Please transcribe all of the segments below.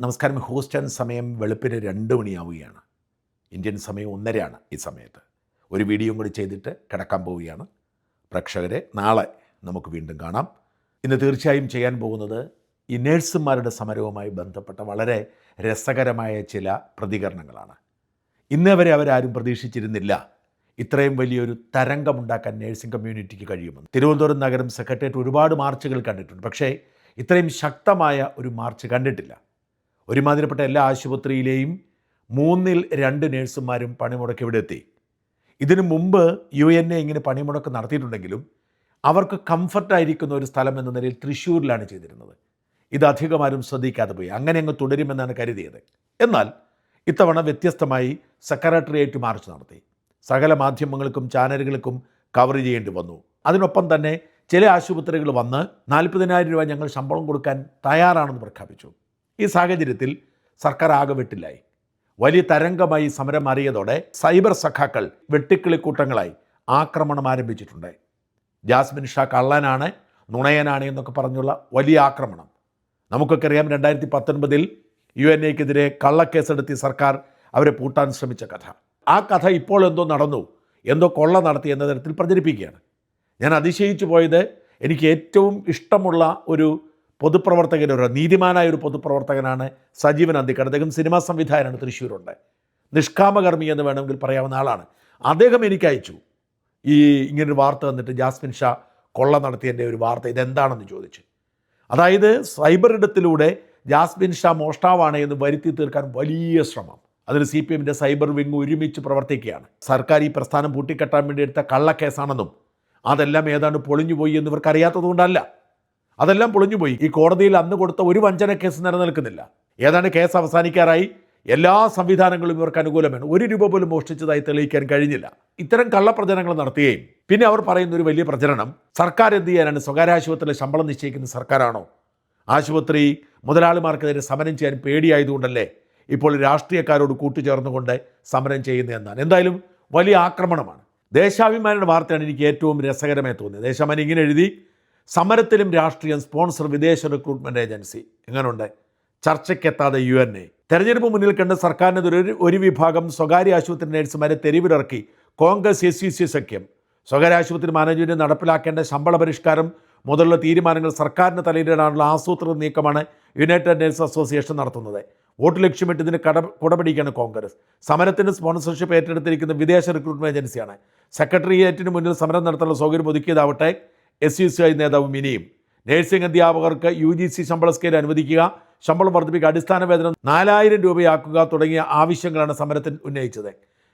നമസ്കാരം. ഹൂസ്റ്റൺ സമയം വെളുപ്പിന് 2 മണിയാവുകയാണ്. ഇന്ത്യൻ സമയം 1:30 ഈ സമയത്ത്. ഒരു വീഡിയോയും കൂടി ചെയ്തിട്ട് കിടക്കാൻ പോവുകയാണ്. പ്രേക്ഷകരെ, നാളെ നമുക്ക് വീണ്ടും കാണാം. ഇന്ന് തീർച്ചയായും ചെയ്യാൻ പോകുന്നത് ഈ നേഴ്സുമാരുടെ സമരവുമായി ബന്ധപ്പെട്ട വളരെ രസകരമായ ചില പ്രതികരണങ്ങളാണ്. ഇന്നേ വരെ അവരാരും പ്രതീക്ഷിച്ചിരുന്നില്ല ഇത്രയും വലിയൊരു തരംഗമുണ്ടാക്കാൻ നേഴ്സിംഗ് കമ്മ്യൂണിറ്റിക്ക് കഴിയുമെന്ന്. തിരുവനന്തപുരം നഗരം സെക്രട്ടേറിയറ്റ് ഒരുപാട് മാർച്ചുകൾ കണ്ടിട്ടുണ്ട്. പക്ഷേ ഇത്രയും ശക്തമായ ഒരു മാർച്ച് കണ്ടിട്ടില്ല. ഒരുമാതിരിപ്പെട്ട എല്ലാ ആശുപത്രിയിലെയും 2 നേഴ്സുമാരും പണിമുടക്ക് ഇവിടെ എത്തി. ഇതിനു മുമ്പ് UNA ഇങ്ങനെ പണിമുടക്ക് നടത്തിയിട്ടുണ്ടെങ്കിലും അവർക്ക് കംഫർട്ടായിരിക്കുന്ന ഒരു സ്ഥലം എന്ന നിലയിൽ തൃശ്ശൂരിലാണ് ചെയ്തിരുന്നത്. ഇത് അധികമാരും ശ്രദ്ധിക്കാതെ പോയി. അങ്ങനെ അങ്ങ് തുടരുമെന്നാണ് കരുതിയത്. എന്നാൽ ഇത്തവണ വ്യത്യസ്തമായി സെക്രട്ടേറിയറ്റ് മാർച്ച് നടത്തി. സകല മാധ്യമങ്ങൾക്കും ചാനലുകൾക്കും കവർ ചെയ്യേണ്ടി വന്നു. അതിനൊപ്പം തന്നെ ചില ആശുപത്രികൾ വന്ന് 40,000 രൂപ ഞങ്ങൾ ശമ്പളം കൊടുക്കാൻ തയ്യാറാണെന്ന് പ്രഖ്യാപിച്ചു. ഈ സാഹചര്യത്തിൽ സർക്കാർ ആകെ വെട്ടിലായി. വലിയ തരംഗമായി സമരം മാറിയതോടെ സൈബർ സഖാക്കൾ വെട്ടിക്കിളിക്കൂട്ടങ്ങളായി ആക്രമണം ആരംഭിച്ചിട്ടുണ്ട്. ജാസ്മിൻ ഷാ കള്ളനാണ്, നുണയനാണ് എന്നൊക്കെ പറഞ്ഞുള്ള വലിയ ആക്രമണം. നമുക്കൊക്കെ അറിയാം, 2019 UNAക്കെതിരെ കള്ളക്കേസെടുത്തി സർക്കാർ അവരെ പൂട്ടാൻ ശ്രമിച്ച കഥ. ആ കഥ ഇപ്പോൾ എന്തോ നടന്നു, എന്തോ കൊള്ള നടത്തി എന്ന തരത്തിൽ പ്രചരിപ്പിക്കുകയാണ്. ഞാൻ അതിശയിച്ചു പോയത്, എനിക്ക് ഏറ്റവും ഇഷ്ടമുള്ള ഒരു പൊതുപ്രവർത്തകനൊരു നീതിമാനായ ഒരു പൊതുപ്രവർത്തകനാണ് സജീവൻ അന്തിക്കാട്. അദ്ദേഹം സിനിമാ സംവിധായകനാണ്, തൃശ്ശൂരുണ്ട്. നിഷ്കാമകർമ്മി എന്ന് വേണമെങ്കിൽ പറയാവുന്ന ആളാണ്. അദ്ദേഹം എനിക്ക് അയച്ചു ഇങ്ങനൊരു വാർത്ത വന്നിട്ട്, ജാസ്മിൻ ഷാ കൊള്ള നടത്തിയതിൻ്റെ ഒരു വാർത്ത, ഇതെന്താണെന്ന് ചോദിച്ചു. അതായത് സൈബർ ഇടത്തിലൂടെ ജാസ്മിൻ ഷാ മോഷ്ടാവാണ് എന്ന് വരുത്തി തീർക്കാൻ വലിയ ശ്രമം. അതിന് CPMൻ്റെ സൈബർ വിങ് ഒരുമിച്ച് പ്രവർത്തിക്കുകയാണ്. സർക്കാർ ഈ പ്രസ്ഥാനം പൂട്ടിക്കെട്ടാൻ വേണ്ടി എടുത്ത കള്ളക്കേസാണെന്നും അതെല്ലാം ഏതാണ്ട് പൊളിഞ്ഞുപോയി എന്നിവർക്ക് അറിയാത്തതുകൊണ്ടല്ല. അതെല്ലാം പൊളിഞ്ഞുപോയി. ഈ കോടതിയിൽ അന്ന് കൊടുത്ത ഒരു വഞ്ചന കേസ് നിലനിൽക്കുന്നില്ല. ഏതാണ്ട് കേസ് അവസാനിക്കാറായി. എല്ലാ സംവിധാനങ്ങളും ഇവർക്ക് അനുകൂലമാണ്. 1 രൂപ പോലും മോഷ്ടിച്ചതായി തെളിയിക്കാൻ കഴിഞ്ഞില്ല. ഇത്തരം കള്ളപ്രചരണങ്ങൾ നടത്തുകയും പിന്നെ അവർ പറയുന്ന ഒരു വലിയ പ്രചരണം, സർക്കാർ എന്ത് ചെയ്യാനാണ്, സ്വകാര്യ ആശുപത്രിയിലെ ശമ്പളം നിശ്ചയിക്കുന്ന സർക്കാരാണോ, ആശുപത്രി മുതലാളിമാർക്കെതിരെ സമരം ചെയ്യാൻ പേടിയായതുകൊണ്ടല്ലേ ഇപ്പോൾ രാഷ്ട്രീയക്കാരോട് കൂട്ടുചേർന്നുകൊണ്ട് സമരം ചെയ്യുന്നതെന്നാണ്. എന്തായാലും വലിയ ആക്രമണമാണ്. ദേശാഭിമാനിയുടെ വാർത്തയാണ് എനിക്ക് ഏറ്റവും രസകരമായി തോന്നിയത്. ദേശാഭിമാനി ഇങ്ങനെ എഴുതി: സമരത്തിലും രാഷ്ട്രീയം, സ്പോൺസർ വിദേശ റിക്രൂട്ട്മെൻറ്റ് ഏജൻസി. എങ്ങനെയുണ്ട്? ചർച്ചയ്ക്കെത്താതെ UNA. തെരഞ്ഞെടുപ്പ് മുന്നിൽ കണ്ട് സർക്കാരിനെതിരെ ഒരു വിഭാഗം സ്വകാര്യ ആശുപത്രി നഴ്സുമാരെ തെരുവിലിറക്കി കോൺഗ്രസ് SUC സഖ്യം. സ്വകാര്യ ആശുപത്രി മാനേജ്മെൻറ്റ് നടപ്പിലാക്കേണ്ട ശമ്പള പരിഷ്കാരം മുതലുള്ള തീരുമാനങ്ങൾ സർക്കാരിന് തലയിലിടാനുള്ള ആസൂത്രിത നീക്കമാണ് യുണൈറ്റഡ് നഴ്സ് അസോസിയേഷൻ നടത്തുന്നത്. വോട്ട് ലക്ഷ്യമിട്ട് ഇതിന് കുടപിടിക്കുകയാണ് കോൺഗ്രസ്. സമരത്തിന് സ്പോൺസർഷിപ്പ് ഏറ്റെടുത്തിരിക്കുന്ന വിദേശ റിക്രൂട്ട്മെൻറ്റ് ഏജൻസിയാണ്. സെക്രട്ടേറിയറ്റിന് മുന്നിൽ സമരം നടത്താനുള്ള സൗകര്യം ഒതുക്കിയതാവട്ടെ SUCI നേതാവ് മിനിയും. നഴ്സിംഗ് അധ്യാപകർക്ക് UGC ശമ്പള സ്കെയിൽ അനുവദിക്കുക, ശമ്പളം വർദ്ധിപ്പിക്കുക, അടിസ്ഥാന വേതനം 4,000 രൂപയാക്കുക തുടങ്ങിയ ആവശ്യങ്ങളാണ് സമരത്തിൽ ഉന്നയിച്ചത്.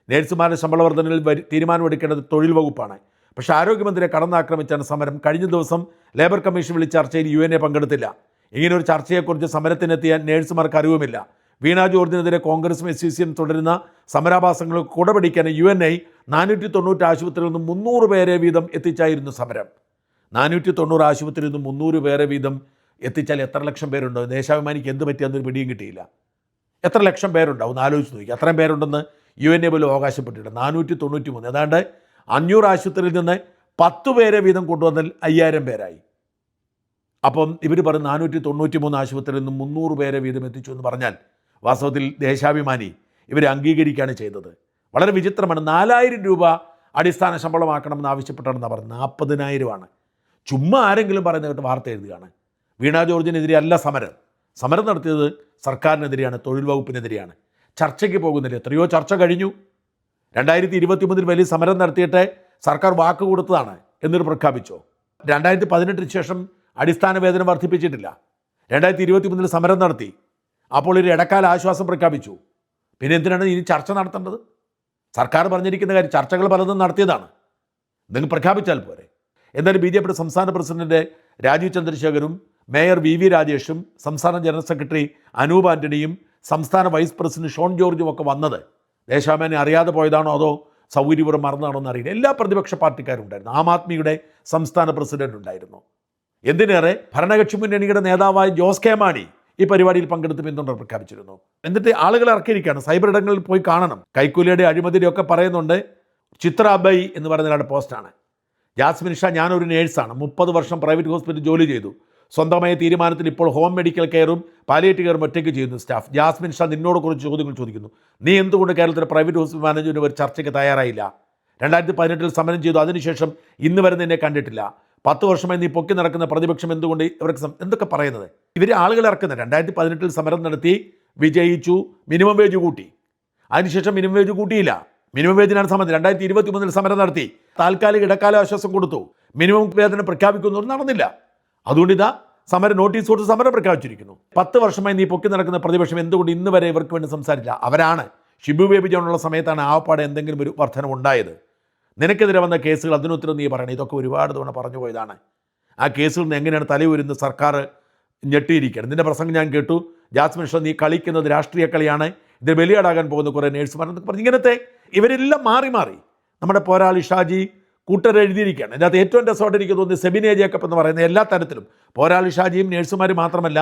നഴ്സുമാരുടെ ശമ്പള വർധനയിൽ തീരുമാനമെടുക്കേണ്ടത് തൊഴിൽ വകുപ്പാണ്. പക്ഷേ ആരോഗ്യമന്ത്രിയെ കടന്നാക്രമിച്ചാണ് സമരം. കഴിഞ്ഞ ദിവസം ലേബർ കമ്മീഷൻ വിളിച്ച ചർച്ചയിൽ UNA പങ്കെടുത്തില്ല. ഇങ്ങനൊരു ചർച്ചയെക്കുറിച്ച് സമരത്തിനെത്തിയ നഴ്സുമാർക്ക് അറിവുമില്ല. വീണ ജോർജിനെതിരെ കോൺഗ്രസും SUCയും തുടരുന്ന സമരാഭാസങ്ങൾ കുടപിടിക്കാൻ UNA 490 ആശുപത്രിയിൽ നിന്ന് 300 പേരെ വീതം എത്തിച്ചായിരുന്നു സമരം. 490 ആശുപത്രിയിൽ നിന്ന് 300 പേരെ വീതം എത്തിച്ചാൽ എത്ര ലക്ഷം പേരുണ്ടോ? ദേശാഭിമാനിക്ക് എന്ത് പറ്റിയെന്നൊരു പിടിയും കിട്ടിയില്ല. എത്ര ലക്ഷം പേരുണ്ടാവും എന്ന് ആലോചിച്ച് നോക്കി. അത്രയും പേരുണ്ടെന്ന് UNA പോലും അവകാശപ്പെട്ടിട്ടുണ്ട്. 493. ഏതാണ്ട് 500 ആശുപത്രിയിൽ നിന്ന് 10 പേരെ വീതം കൊണ്ടുവന്നാൽ 5,000 പേരായി. അപ്പം ഇവർ പറയും 493 ആശുപത്രിയിൽ നിന്ന് 300 പേരെ വീതം എത്തിച്ചു എന്ന് പറഞ്ഞാൽ വാസ്തവത്തിൽ ദേശാഭിമാനി ഇവരെ അംഗീകരിക്കുകയാണ് ചെയ്തത്. വളരെ വിചിത്രമാണ്. 4,000 രൂപ അടിസ്ഥാന ശമ്പളമാക്കണമെന്ന് ആവശ്യപ്പെട്ടാണെന്നാണ് പറഞ്ഞത്. 40,000 ചുമ്മാ ആരെങ്കിലും പറയുന്ന കേട്ട് വാർത്ത എഴുതുകയാണ്. വീണ ജോർജിനെതിരെ അല്ല സമരം. സമരം നടത്തിയത് സർക്കാരിനെതിരെയാണ്, തൊഴിൽ വകുപ്പിനെതിരെയാണ്. ചർച്ചയ്ക്ക് പോകുന്നില്ല. എത്രയോ ചർച്ച കഴിഞ്ഞു. 2023 വലിയ സമരം നടത്തിയിട്ട് സർക്കാർ വാക്ക് കൊടുത്തതാണ് എന്നൊരു പ്രഖ്യാപിച്ചോ? 2018 ശേഷം അടിസ്ഥാന വേതനം വർദ്ധിപ്പിച്ചിട്ടില്ല. 2023 സമരം നടത്തി. അപ്പോൾ ഒരു ഇടക്കാല ആശ്വാസം പ്രഖ്യാപിച്ചു. പിന്നെ എന്തിനാണ് ഇനി ചർച്ച നടത്തേണ്ടത്? സർക്കാർ പറഞ്ഞിരിക്കുന്ന കാര്യം ചർച്ചകൾ പലതും നടത്തിയതാണ്. നിങ്ങൾ പ്രഖ്യാപിച്ചാൽ പോരെ. എന്തായാലും BJP സംസ്ഥാന പ്രസിഡന്റ് രാജീവ് ചന്ദ്രശേഖരും മേയർ VV രാജേഷും സംസ്ഥാന ജനറൽ സെക്രട്ടറി അനൂപ് ആൻ്റണിയും സംസ്ഥാന വൈസ് പ്രസിഡന്റ് ഷോൺ ജോർജും ഒക്കെ വന്നത് ദേശാഭിമാനി അറിയാതെ പോയതാണോ അതോ സൗകര്യപൂർവ്വം മറന്നാണോ എന്നറിയില്ല. എല്ലാ പ്രതിപക്ഷ പാർട്ടിക്കാരും ഉണ്ടായിരുന്നു. ആം ആദ്മിയുടെ സംസ്ഥാന പ്രസിഡന്റ് ഉണ്ടായിരുന്നു. എന്തിനേറെ ഭരണകക്ഷി മുന്നണിയുടെ നേതാവായ ജോസ് കെ മാണി ഈ പരിപാടിയിൽ പങ്കെടുത്ത് പിന്തുണ പ്രഖ്യാപിച്ചിരുന്നു. എന്നിട്ട് ആളുകളെ ഇറക്കിയിരിക്കുകയാണ്. സൈബർ ഇടങ്ങളിൽ പോയി കാണണം. കൈക്കൂലിയുടെ അഴിമതിയുടെ ഒക്കെ പറയുന്നുണ്ട്. ചിത്ര അബൈ എന്ന് പറയുന്ന ഒരാളുടെ പോസ്റ്റാണ്. ജാസ്മിൻ ഷാ ഞാനൊരു നേഴ്സാണ്, 30 വർഷം പ്രൈവറ്റ് ഹോസ്പിറ്റലിൽ ജോലി ചെയ്തു, സ്വന്തമായ തീരുമാനത്തിൽ ഇപ്പോൾ ഹോം മെഡിക്കൽ കെയറും പാലിയേറ്റീവ് കെയറും ഒറ്റയ്ക്ക് ചെയ്യുന്നു സ്റ്റാഫ്. ജാസ്മിൻ ഷാ നിന്നോട് കുറച്ച് ചോദ്യങ്ങൾ ചോദിക്കുന്നു. നീ എന്തുകൊണ്ട് കേരളത്തിലെ പ്രൈവറ്റ് ഹോസ്പിറ്റൽ മാനേജ്മെൻറ്റ് ഒരു ചർച്ചയ്ക്ക് തയ്യാറായില്ല? 2018 സമരം ചെയ്തു, അതിനുശേഷം ഇന്ന് വരെ നിന്നെ കണ്ടിട്ടില്ല. 10 വർഷമായി നീ പൊക്കി നടക്കുന്ന പ്രതിപക്ഷം എന്തുകൊണ്ട് ഇവർക്ക് എന്തൊക്കെ പറയുന്നത്? ഇവർ ആളുകൾ ഇറക്കുന്നത് 2018 സമരം നടത്തി, വിജയിച്ചു, മിനിമം വേജ് കൂട്ടി. അതിനുശേഷം മിനിമം വേജ് കൂട്ടിയില്ല. മിനിമം വേജിനാണ് സമരം. 2023 സമരം നടത്തി, താൽക്കാലിക ഇടക്കാല ആശ്വാസം കൊടുത്തു, മിനിമം വേതനം പ്രഖ്യാപിക്കുന്നു, നടന്നില്ല. അതുകൊണ്ട് ഇതാ സമരം നോട്ടീസ് കൊടുത്ത് സമരം പ്രഖ്യാപിച്ചിരിക്കുന്നു. 10 വർഷമായി നീ പൊക്കി നടക്കുന്ന പ്രതിപക്ഷം എന്തുകൊണ്ട് ഇന്ന് വരെ ഇവർക്ക് വേണ്ടി സംസാരിച്ചില്ല? അവരാണ് ഷിബു ബേബി ജോണുള്ള സമയത്താണ് ആവപ്പാടെ എന്തെങ്കിലും ഒരു വർധനമുണ്ടായത്. നിനക്കെതിരെ വന്ന കേസുകൾ അതിനുത്തരം നീ പറയണം. ഇതൊക്കെ ഒരുപാട് തവണ പറഞ്ഞു പോയതാണ്. ആ കേസുകളിൽ നിന്ന് എങ്ങനെയാണ് തലയുരുന്ന് സർക്കാർ ഞെട്ടിയിരിക്കുകയാണ്. നിന്റെ പ്രസംഗം ഞാൻ കേട്ടു. ജാസ്മിൻ ഷാ, നീ കളിക്കുന്നത് രാഷ്ട്രീയ കളിയാണ്, ഇത് ബലിയാടാകാൻ പോകുന്ന കുറേ നേഴ്സുമാരെന്നൊക്കെ പറഞ്ഞു. ഇങ്ങനത്തെ ഇവരെല്ലാം മാറി മാറി നമ്മുടെ പോരാളി ഷാജി കൂട്ടരെഴുതിയിരിക്കുകയാണ്. ഇതിനകത്ത് ഏറ്റവും രസമായിട്ട് എനിക്ക് തോന്നുന്നത് സെബിനെ ജേക്കബ് എന്ന് പറയുന്ന എല്ലാ തരത്തിലും പോരാളി ഷാജിയും നേഴ്സുമാർ മാത്രമല്ല,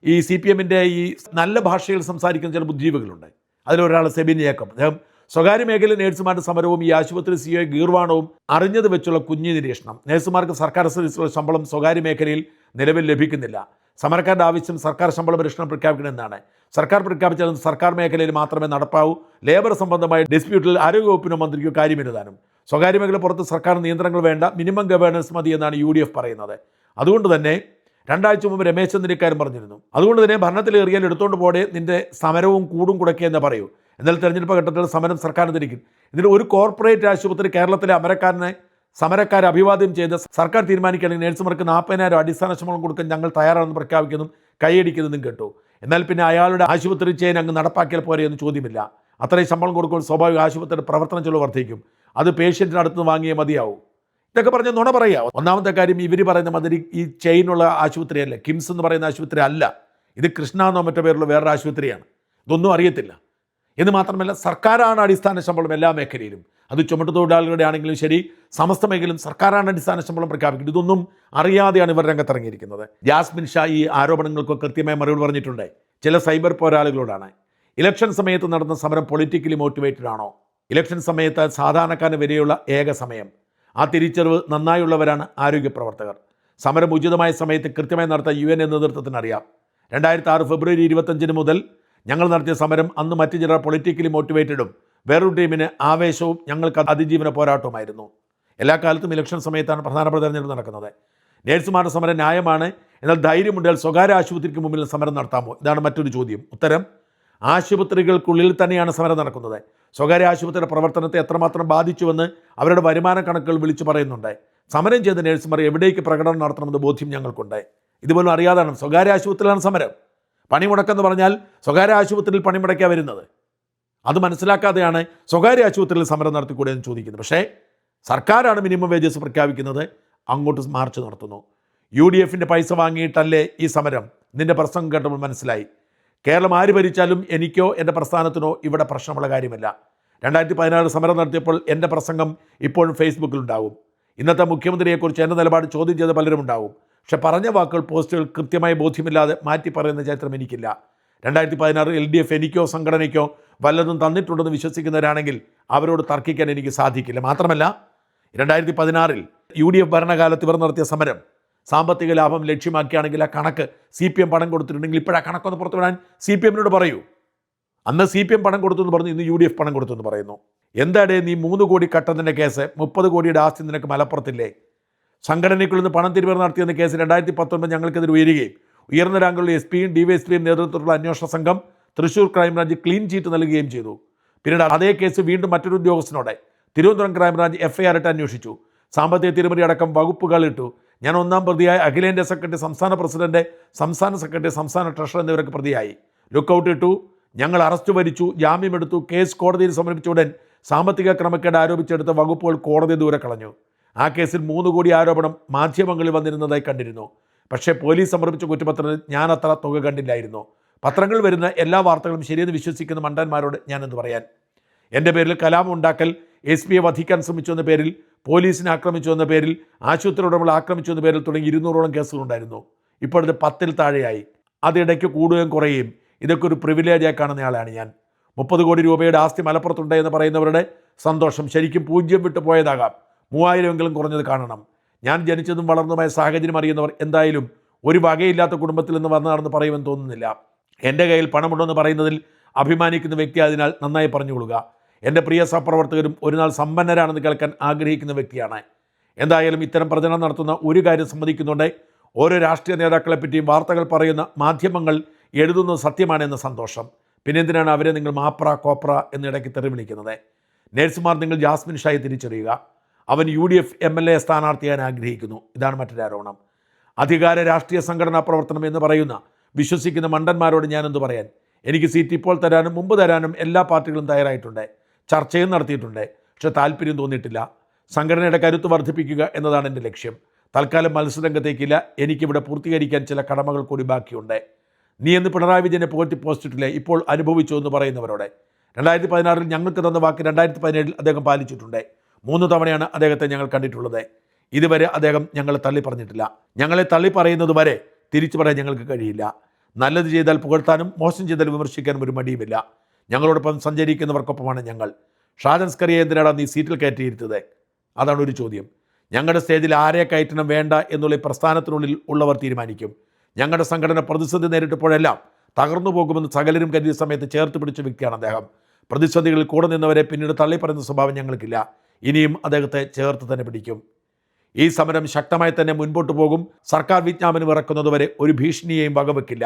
ഈ CPM-ൻ്റെ ഈ നല്ല ഭാഷയിൽ സംസാരിക്കുന്ന ചില ബുദ്ധിജീവികളുണ്ട്. അതിലൊരാൾ സെബിൻ ജേക്കബ്. അദ്ദേഹം സ്വകാര്യ മേഖലയിൽ നേഴ്സുമാരുടെ സമരവും ഈ ആശുപത്രി CEO ഗീർവാണവും അറിഞ്ഞത് വെച്ചുള്ള കുഞ്ഞു നിരീക്ഷണം. നേഴ്സുമാർക്ക് സർക്കാർ സർവീസിലുള്ള ശമ്പളം സ്വകാര്യ മേഖലയിൽ നിലവിൽ ലഭിക്കുന്നില്ല. സമരക്കാരുടെ ആവശ്യം സർക്കാർ ശമ്പള പരിഷ്കരണം പ്രഖ്യാപിക്കണമെന്നാണ്. സർക്കാർ പ്രഖ്യാപിച്ചത് സർക്കാർ മേഖലയിൽ മാത്രമേ നടപ്പാവൂ. ലേബർ സംബന്ധമായ ഡിസ്പ്യൂട്ടിൽ ആരോഗ്യവകുപ്പിനോ മന്ത്രിക്കോ കാര്യമിരുതാനും സ്വകാര്യ മേഖല പുറത്ത് സർക്കാർ നിയന്ത്രണങ്ങൾ വേണ്ട, മിനിമം ഗവേണൻസ് മതി എന്നാണ് UDF പറയുന്നത്. അതുകൊണ്ട് തന്നെ 2 ആഴ്ച മുമ്പ് രമേശ് ചെന്നിത്തലക്കാരും പറഞ്ഞിരുന്നു. അതുകൊണ്ട് തന്നെ ഭരണത്തിലേറിയാൽ എടുത്തുകൊണ്ട് പോടെ നിന്റെ സമരവും കൂടും കുടക്കുക എന്ന് പറയൂ. എന്നാൽ തെരഞ്ഞെടുപ്പ് ഘട്ടത്തിൽ സമരം സർക്കാരിന് തിരിക്കും. ഇതിൽ ഒരു കോർപ്പറേറ്റ് ആശുപത്രി കേരളത്തിലെ സമരക്കാരെ അഭിവാദ്യം ചെയ്ത് സർക്കാർ തീരുമാനിക്കുകയാണെങ്കിൽ നേഴ്സുമാർക്ക് 40,000 അടിസ്ഥാന ശമ്പളം കൊടുക്കാൻ ഞങ്ങൾ തയ്യാറാണെന്ന് പ്രഖ്യാപിക്കുന്നതും കൈയടിക്കുന്നതും കേട്ടു. എന്നാൽ പിന്നെ അയാളുടെ ആശുപത്രി ചെയിൻ അങ്ങ് നടപ്പാക്കിയാൽ പോരെ എന്ന് ചോദ്യമില്ല. അത്രയും ശമ്പളം കൊടുക്കുമ്പോൾ സ്വാഭാവിക ആശുപത്രിയുടെ പ്രവർത്തന ചെലവ് വർദ്ധിക്കും. അത് പേഷ്യൻറ്റിന് അടുത്ത് വാങ്ങിയേ മതിയാവും. ഇതൊക്കെ പറഞ്ഞ് നുണ പറയുക. ഒന്നാമത്തെ കാര്യം, ഇവർ പറയുന്ന മാതിരി ഈ ചെയിനുള്ള ആശുപത്രിയല്ല, കിംസ് എന്ന് പറയുന്ന ആശുപത്രി അല്ല. ഇത് കൃഷ്ണ എന്നോ മറ്റോ പേരുള്ള വേറൊരു ആശുപത്രിയാണ്. ഇതൊന്നും അറിയത്തില്ല. എന്ന് മാത്രമല്ല, സർക്കാരാണ് അടിസ്ഥാന ശമ്പളം എല്ലാ മേഖലയിലും. അത് ചുമട്ടുതൊഴിലാളികളുടെ ആണെങ്കിലും ശരി, സമസ്ത മേഖലയിലും സർക്കാരാണ് അടിസ്ഥാന ശമ്പളം പ്രഖ്യാപിക്കുന്നത്. ഇതൊന്നും അറിയാതെയാണ് ഇവർ രംഗത്തിറങ്ങിയിരിക്കുന്നത്. ജാസ്മിൻ ഷാ ഈ ആരോപണങ്ങൾക്ക് കൃത്യമായ മറുപടി പറഞ്ഞിട്ടുണ്ട്. ചില സൈബർ പോരാളികളോടാണ്. ഇലക്ഷൻ സമയത്ത് നടന്ന സമരം പൊളിറ്റിക്കലി മോട്ടിവേറ്റഡ് ആണോ? ഇലക്ഷൻ സമയത്ത് സാധാരണക്കാരന് വരെയുള്ള ഏക സമയം. ആ തിരിച്ചറിവ് നന്നായുള്ളവരാണ് ആരോഗ്യ പ്രവർത്തകർ. സമരം ഉചിതമായ സമയത്ത് കൃത്യമായി നടത്താൻ UN നേതൃത്വത്തിന് അറിയാം. 2006 ഫെബ്രുവരി 25 മുതൽ ഞങ്ങൾ നടത്തിയ സമരം അന്ന് മറ്റു ചിലർ പൊളിറ്റിക്കലി മോട്ടിവേറ്റഡും വേറൊരു ടീമിന് ആവേശവും ഞങ്ങൾക്ക് അതിജീവന പോരാട്ടവുമായിരുന്നു. എല്ലാ കാലത്തും ഇലക്ഷൻ സമയത്താണ് പ്രധാനപ്പെട്ട തെരഞ്ഞെടുപ്പ് നടക്കുന്നത്. നേഴ്സുമാരുടെ സമരം ന്യായമാണ്. എന്നാൽ ധൈര്യമുണ്ടായാൽ സ്വകാര്യ ആശുപത്രിക്ക് മുമ്പിൽ സമരം നടത്താമോ? ഇതാണ് മറ്റൊരു ചോദ്യം. ഉത്തരം, ആശുപത്രികൾക്കുള്ളിൽ തന്നെയാണ് സമരം നടക്കുന്നത്. സ്വകാര്യ ആശുപത്രിയുടെ പ്രവർത്തനത്തെ എത്രമാത്രം ബാധിച്ചുവെന്ന് അവരുടെ വരുമാന കണക്കുകൾ വിളിച്ചു പറയുന്നുണ്ട്. സമരം ചെയ്ത നേഴ്സുമാർ എവിടേക്ക് പ്രകടനം നടത്തണമെന്ന് ബോധ്യം ഞങ്ങൾക്കുണ്ട്. ഇതുപോലും അറിയാതാണ് സ്വകാര്യ ആശുപത്രിയിലാണ് സമരം. പണിമുടക്കെന്ന് പറഞ്ഞാൽ സ്വകാര്യ ആശുപത്രിയിൽ പണിമുടക്കാൻ വരുന്നത്. അത് മനസ്സിലാക്കാതെയാണ് സ്വകാര്യ ആശുപത്രിയിൽ സമരം നടത്തിക്കൂടെ എന്ന് ചോദിക്കുന്നത്. പക്ഷേ സർക്കാരാണ് മിനിമം വേജസ് പ്രഖ്യാപിക്കുന്നത്, അങ്ങോട്ട് മാർച്ച് നടത്തുന്നു. UDF-ൻ്റെ പൈസ വാങ്ങിയിട്ടല്ലേ ഈ സമരം? നിന്റെ പ്രസംഗം കേട്ടപ്പോൾ മനസ്സിലായി. കേരളം ആര് ഭരിച്ചാലും എനിക്കോ എൻ്റെ പ്രസ്ഥാനത്തിനോ ഇവിടെ പ്രശ്നമുള്ള കാര്യമല്ല. 2016 സമരം നടത്തിയപ്പോൾ എൻ്റെ പ്രസംഗം ഇപ്പോഴും ഫേസ്ബുക്കിലുണ്ടാവും. ഇന്നത്തെ മുഖ്യമന്ത്രിയെക്കുറിച്ച് എൻ്റെ നിലപാട് ചോദ്യം ചെയ്ത പലരും ഉണ്ടാവും. പക്ഷെ പറഞ്ഞ വാക്കുകൾ, പോസ്റ്റുകൾ കൃത്യമായി ബോധ്യമില്ലാതെ മാറ്റി പറയുന്ന ചരിത്രം എനിക്കില്ല. 2016 LDF എനിക്കോ സംഘടനയ്ക്കോ വല്ലതും തന്നിട്ടുണ്ടെന്ന് വിശ്വസിക്കുന്നവരാണെങ്കിൽ അവരോട് തർക്കിക്കാൻ എനിക്ക് സാധിക്കില്ല. മാത്രമല്ല 2016 UDF ഭരണകാലത്ത് ഇവർ നടത്തിയ സമരം സാമ്പത്തിക ലാഭം ലക്ഷ്യമാക്കിയാണെങ്കിൽ ആ കണക്ക് CPM പണം കൊടുത്തിട്ടുണ്ടെങ്കിൽ ഇപ്പോഴാ കണക്കൊന്ന് പുറത്തുവിടാൻ CPM-നോട് പറയൂ. അന്ന് CPM പണം കൊടുത്തു എന്ന് പറഞ്ഞു, ഇന്ന് UDF പണം കൊടുത്തു എന്ന് പറയുന്നു. എന്താടേ നീ 3 കോടി കട്ടതിൻ്റെ കേസ്, 30 കോടിയുടെ ആസ്തി നിനക്ക് മലപ്പുറത്തില്ലേ? സംഘടനയ്ക്കുള്ളിൽ നിന്ന് പണം തിരിമറി നടത്തിയെന്ന കേസ് 2019 ഞങ്ങൾക്കെതിരെ ഉയരുകയും ഉയർന്ന റാങ്കുള്ള SP-യും DYSP-യും നേതൃത്വത്തിലുള്ള അന്വേഷണ സംഘം തൃശ്ശൂർ ക്രൈംബ്രാഞ്ച് ക്ലീൻ ചീറ്റ് നൽകുകയും ചെയ്തു. പിന്നീട് അതേ കേസ് വീണ്ടും മറ്റൊരു ഉദ്യോഗസ്ഥനോടെ തിരുവനന്തപുരം ക്രൈംബ്രാഞ്ച് FIR ഇട്ട് അന്വേഷിച്ചു. സാമ്പത്തിക തിരിമറി അടക്കം വകുപ്പുകൾ ഇട്ടു. ഞാൻ 1-ാം പ്രതിയായ അഖിലേന്ത്യാ സെക്രട്ടറി, സംസ്ഥാന പ്രസിഡന്റ്, സംസ്ഥാന സെക്രട്ടറി, സംസ്ഥാന ട്രഷറർ എന്നിവർക്ക് പ്രതിയായി. ലുക്കൌട്ട് ഇട്ടു. ഞങ്ങൾ അറസ്റ്റ് വരിച്ചു, ജാമ്യമെടുത്തു. കേസ് കോടതിയിൽ സമർപ്പിച്ച ഉടൻ സാമ്പത്തിക ക്രമക്കേട് ആരോപിച്ചെടുത്ത വകുപ്പുകൾ കോടതി ദൂരെ കളഞ്ഞു. ആ കേസിൽ 3 കോടി ആരോപണം മാധ്യമങ്ങളിൽ വന്നിരുന്നതായി കണ്ടിരുന്നു. പക്ഷേ പോലീസ് സമർപ്പിച്ച കുറ്റപത്രത്തിൽ ഞാൻ അത്ര തുക കണ്ടില്ലായിരുന്നു. പത്രങ്ങളിൽ വരുന്ന എല്ലാ വാർത്തകളും ശരിയെന്ന് വിശ്വസിക്കുന്ന മണ്ടന്മാരോട് ഞാനെന്ന് പറയാൻ. എൻ്റെ പേരിൽ കലാപമുണ്ടാക്കൽ, SP-യെ വധിക്കാൻ ശ്രമിച്ചു എന്ന പേരിൽ, പോലീസിനെ ആക്രമിച്ചു എന്ന പേരിൽ, ആശുപത്രി ഉടമകൾ ആക്രമിച്ചു എന്ന പേരിൽ തുടങ്ങി 200ഓളം കേസുകളുണ്ടായിരുന്നു. ഇപ്പോഴത് 10-ൽ താഴെയായി. അതിടയ്ക്ക് കൂടുകയും കുറയുകയും. ഇതൊക്കെ ഒരു പ്രിവിലേജായി കാണുന്നയാളാണ് ഞാൻ. 30 കോടി രൂപയുടെ ആസ്തി മലപ്പുറത്തുണ്ട് എന്ന് പറയുന്നവരുടെ സന്തോഷം ശരിക്കും 0 വിട്ടു പോയതാകാം. 3000 എങ്കിലും കുറഞ്ഞത് കാണണം. ഞാൻ ജനിച്ചതും വളർന്നതുമായ സാഹചര്യം അറിയുന്നവർ എന്തായാലും ഒരു വകയില്ലാത്ത കുടുംബത്തിൽ നിന്ന് വന്നതാണെന്ന് പറയുമെന്ന് തോന്നുന്നില്ല. എൻ്റെ കയ്യിൽ പണമുണ്ടെന്ന് പറയുന്നതിൽ അഭിമാനിക്കുന്ന വ്യക്തി അതിനാൽ നന്നായി പറഞ്ഞുകൊള്ളുക. എൻ്റെ പ്രിയ സഹപ്രവർത്തകരും ഒരു നാൾ സമ്പന്നരാണെന്ന് കേൾക്കാൻ ആഗ്രഹിക്കുന്ന വ്യക്തിയാണ്. എന്തായാലും ഇത്തരം പ്രചരണം നടത്തുന്ന ഒരു കാര്യം സമ്മതിക്കുന്നുണ്ട്, ഓരോ രാഷ്ട്രീയ നേതാക്കളെ പറ്റിയും വാർത്തകൾ പറയുന്ന മാധ്യമങ്ങൾ എഴുതുന്നത് സത്യമാണെന്ന സന്തോഷം. പിന്നെ എന്തിനാണ് അവരെ നിങ്ങൾ മാപ്ര കോപ്ര എന്നിടയ്ക്ക് തെറി വിളിക്കുന്നത്? നേഴ്സുമാർ, നിങ്ങൾ ജാസ്മിൻ ഷായെ തിരിച്ചറിയുക. അവൻ UDF MLA സ്ഥാനാർത്ഥിയാൻ ആഗ്രഹിക്കുന്നു. ഇതാണ് മറ്റൊരു ആരോപണം. അധികാര രാഷ്ട്രീയ സംഘടനാ പ്രവർത്തനം എന്ന് പറയുന്ന വിശ്വസിക്കുന്ന മണ്ടന്മാരോട് ഞാനെന്ത് പറയാൻ? എനിക്ക് സീറ്റ് ഇപ്പോൾ തരാനും മുമ്പ് തരാനും എല്ലാ പാർട്ടികളും തയ്യാറായിട്ടുണ്ട്, ചർച്ചയും നടത്തിയിട്ടുണ്ട്. പക്ഷേ താല്പര്യം തോന്നിയിട്ടില്ല. സംഘടനയുടെ കരുത്ത് വർദ്ധിപ്പിക്കുക എന്നതാണ് എൻ്റെ ലക്ഷ്യം. തൽക്കാലം മത്സരരംഗത്തേക്കില്ല. എനിക്കിവിടെ പൂർത്തീകരിക്കാൻ ചില കടമകൾ കൂടി ബാക്കിയുണ്ട്. നീ എന്ന് പിണറായി വിജയനെ പുകഴ്ത്തി പോസ്റ്റിട്ടില്ലേ, ഇപ്പോൾ അനുഭവിച്ചു എന്ന് പറയുന്നവരോടെ. 2016 ഞങ്ങൾക്ക് തന്ന വാക്ക് 2017 അദ്ദേഹം പാലിച്ചിട്ടുണ്ട്. 3 തവണയാണ് അദ്ദേഹത്തെ ഞങ്ങൾ കണ്ടിട്ടുള്ളത്. ഇതുവരെ അദ്ദേഹം ഞങ്ങളെ തള്ളി പറഞ്ഞിട്ടില്ല. ഞങ്ങളെ തള്ളി പറയുന്നത് വരെ തിരിച്ചു പറയാൻ ഞങ്ങൾക്ക് കഴിയില്ല. നല്ലത് ചെയ്താൽ പുകഴ്ത്താനും മോശം ചെയ്താൽ വിമർശിക്കാനും ഒരു മടിയുമില്ല. ഞങ്ങളോടൊപ്പം സഞ്ചരിക്കുന്നവർക്കൊപ്പമാണ് ഞങ്ങൾ. ഷാജൻ സ്കറിയെ എന്തിനാണ് നീ സീറ്റിൽ കയറ്റിയിരുത്തത്? അതാണ് ഒരു ചോദ്യം. ഞങ്ങളുടെ സ്റ്റേജിൽ ആരെ കയറ്റണം വേണ്ട എന്നുള്ള പ്രസ്ഥാനത്തിനുള്ളിൽ ഉള്ളവർ തീരുമാനിക്കും. ഞങ്ങളുടെ സംഘടന പ്രതിസന്ധി നേരിട്ടപ്പോഴെല്ലാം തകർന്നു പോകുമെന്ന് സകലരും കരുതിയ സമയത്ത് ചേർത്ത് പിടിച്ച വ്യക്തിയാണ് അദ്ദേഹം. പ്രതിസന്ധികളിൽ കൂടെ നിന്നവരെ പിന്നീട് തള്ളി പറയുന്ന സ്വഭാവം ഞങ്ങൾക്കില്ല. ഇനിയും അദ്ദേഹത്തെ ചേർത്ത് തന്നെ പിടിക്കും. ഈ സമരം ശക്തമായി തന്നെ മുൻപോട്ട് പോകും. സർക്കാർ വിജ്ഞാപനം ഇറക്കുന്നതുവരെ ഒരു ഭീഷണിയെയും വകവെക്കില്ല.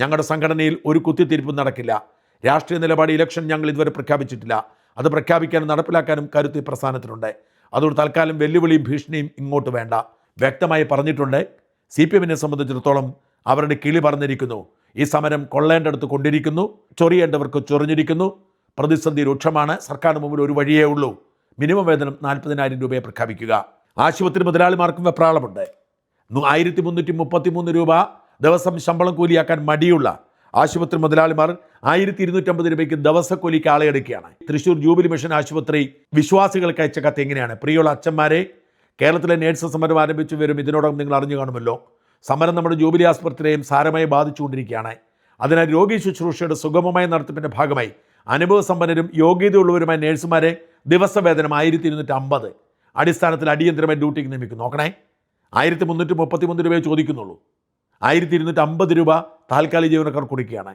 ഞങ്ങളുടെ സംഘടനയിൽ ഒരു കുത്തിത്തിരിപ്പും നടക്കില്ല. രാഷ്ട്രീയ നിലപാട് ഇലക്ഷൻ ഞങ്ങൾ ഇതുവരെ പ്രഖ്യാപിച്ചിട്ടില്ല. അത് പ്രഖ്യാപിക്കാനും നടപ്പിലാക്കാനും കരുത്ത് പ്രസ്ഥാനത്തിനുണ്ട്. അതുകൊണ്ട് തൽക്കാലം വെല്ലുവിളിയും ഭീഷണിയും ഇങ്ങോട്ട് വേണ്ട. വ്യക്തമായി പറഞ്ഞിട്ടുണ്ട്. CPM-നെ സംബന്ധിച്ചിടത്തോളം അവരുടെ കിളി പറഞ്ഞിരിക്കുന്നു. ഈ സമരം കൊള്ളേണ്ടടുത്ത് കൊണ്ടിരിക്കുന്നു, ചൊറിയേണ്ടവർക്ക് ചൊറിഞ്ഞിരിക്കുന്നു. പ്രതിസന്ധി രൂക്ഷമാണ്. സർക്കാരിന് മുമ്പിൽ ഒരു വഴിയേ ഉള്ളൂ. മിനിമം വേതനം 40,000 രൂപയെ പ്രഖ്യാപിക്കുക. ആശുപത്രി മുതലാളിമാർക്കും വെപ്രാളമുണ്ട്. 1333 രൂപ ദിവസം ശമ്പളം കൂലിയാക്കാൻ മടിയുള്ള ആശുപത്രി മുതലാളിമാർ 1250 രൂപയ്ക്ക് ദിവസക്കൂലിക്ക് ആളെ എടുക്കുകയാണ്. തൃശ്ശൂർ ജൂബിലി മിഷൻ ആശുപത്രി വിശ്വാസികൾക്ക് അയച്ച കത്ത് എങ്ങനെയാണ്? പ്രിയമുള്ള അച്ഛന്മാരെ, കേരളത്തിലെ നേഴ്സ് സമരം ആരംഭിച്ചു വരും. ഇതിനോടകം നിങ്ങൾ അറിഞ്ഞു കാണുമല്ലോ. സമരം നമ്മുടെ ജൂബിലി ആസ്പത്രിയെയും സാരമായി ബാധിച്ചുകൊണ്ടിരിക്കുകയാണ്. അതിനാൽ രോഗി ശുശ്രൂഷയുടെ സുഗമമായ നടത്തിപ്പിൻ്റെ ഭാഗമായി അനുഭവസമ്പന്നരും യോഗ്യതയുള്ളവരുമായ നേഴ്സുമാരെ ദിവസവേതനം 1250 അടിസ്ഥാനത്തിൽ അടിയന്തരമായി ഡ്യൂട്ടിക്ക് നിയമിക്കും. നോക്കണേ, 1333 രൂപയെ ചോദിക്കുന്നുള്ളൂ. 1250 രൂപ താൽക്കാലിക ജീവനക്കാർ കൊടുക്കുകയാണ്.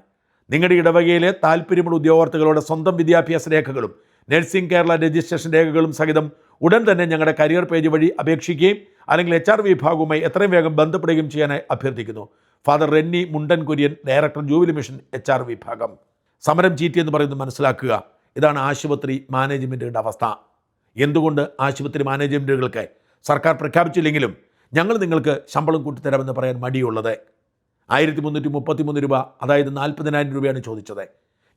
നിങ്ങളുടെ ഇടവകയിലെ താല്പര്യമുള്ള ഉദ്യോഗാർത്ഥികളുടെ സ്വന്തം വിദ്യാഭ്യാസ രേഖകളും നഴ്സിംഗ് കേരള രജിസ്ട്രേഷൻ രേഖകളും സഹിതം ഉടൻ തന്നെ ഞങ്ങളുടെ കരിയർ പേജ് വഴി അപേക്ഷിക്കുകയും അല്ലെങ്കിൽ HR വിഭാഗവുമായി എത്രയും വേഗം ബന്ധപ്പെടുകയും ചെയ്യാനായി അഭ്യർത്ഥിക്കുന്നു. Father Renny Mundan Kurian, director jubilee mission HR വിഭാഗം. സമരം ചീറ്റി എന്ന് പറയുന്നത് മനസ്സിലാക്കുക. ഇതാണ് ആശുപത്രി മാനേജ്മെൻറ്റുകളുടെ അവസ്ഥ. എന്തുകൊണ്ട് ആശുപത്രി മാനേജ്മെൻറ്റുകൾക്ക് സർക്കാർ പ്രഖ്യാപിച്ചില്ലെങ്കിലും ഞങ്ങൾ നിങ്ങൾക്ക് ശമ്പളം കൂട്ടിത്തരാമെന്ന് പറയാൻ മടിയുള്ളത്? 1333 രൂപ, അതായത് 40,000 രൂപയാണ് ചോദിച്ചത്.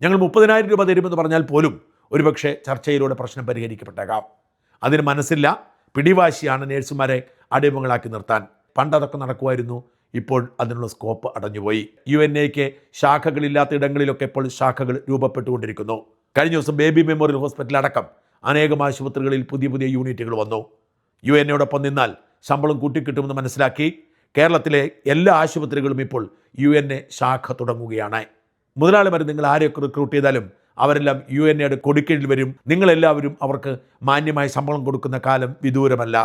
ഞങ്ങൾ 30,000 രൂപ തരുമെന്ന് പറഞ്ഞാൽ പോലും ഒരുപക്ഷെ ചർച്ചയിലൂടെ പ്രശ്നം പരിഹരിക്കപ്പെട്ടേക്കാം. അതിന് മനസ്സില്ല. പിടിവാശിയാണ് നേഴ്സുമാരെ അടിമകളാക്കി നിർത്താൻ. പണ്ടതൊക്കെ നടക്കുമായിരുന്നു. ഇപ്പോൾ അതിനുള്ള സ്കോപ്പ് അടഞ്ഞുപോയി. UNA-ക്ക് ശാഖകളില്ലാത്ത ഇടങ്ങളിലൊക്കെ ഇപ്പോൾ ശാഖകൾ രൂപപ്പെട്ടുകൊണ്ടിരിക്കുന്നു. കഴിഞ്ഞ ദിവസം ബേബി മെമ്മോറിയൽ ഹോസ്പിറ്റൽ അടക്കം അനേകം ആശുപത്രികളിൽ പുതിയ യൂണിറ്റുകൾ വന്നു. UNA-യോടൊപ്പം നിന്നാൽ ശമ്പളം കൂട്ടിക്കിട്ടുമെന്ന് മനസ്സിലാക്കി കേരളത്തിലെ എല്ലാ ആശുപത്രികളും ഇപ്പോൾ UNA ശാഖ തുടങ്ങുകയാണ്. മുതലാളിമാർ നിങ്ങൾ ആരെയൊക്കെ റിക്രൂട്ട് ചെയ്താലും അവരെല്ലാം UNA-യുടെ കൊടിക്കീഴിൽ വരും. നിങ്ങളെല്ലാവരും അവർക്ക് മാന്യമായ ശമ്പളം കൊടുക്കുന്ന കാലം വിദൂരമല്ല.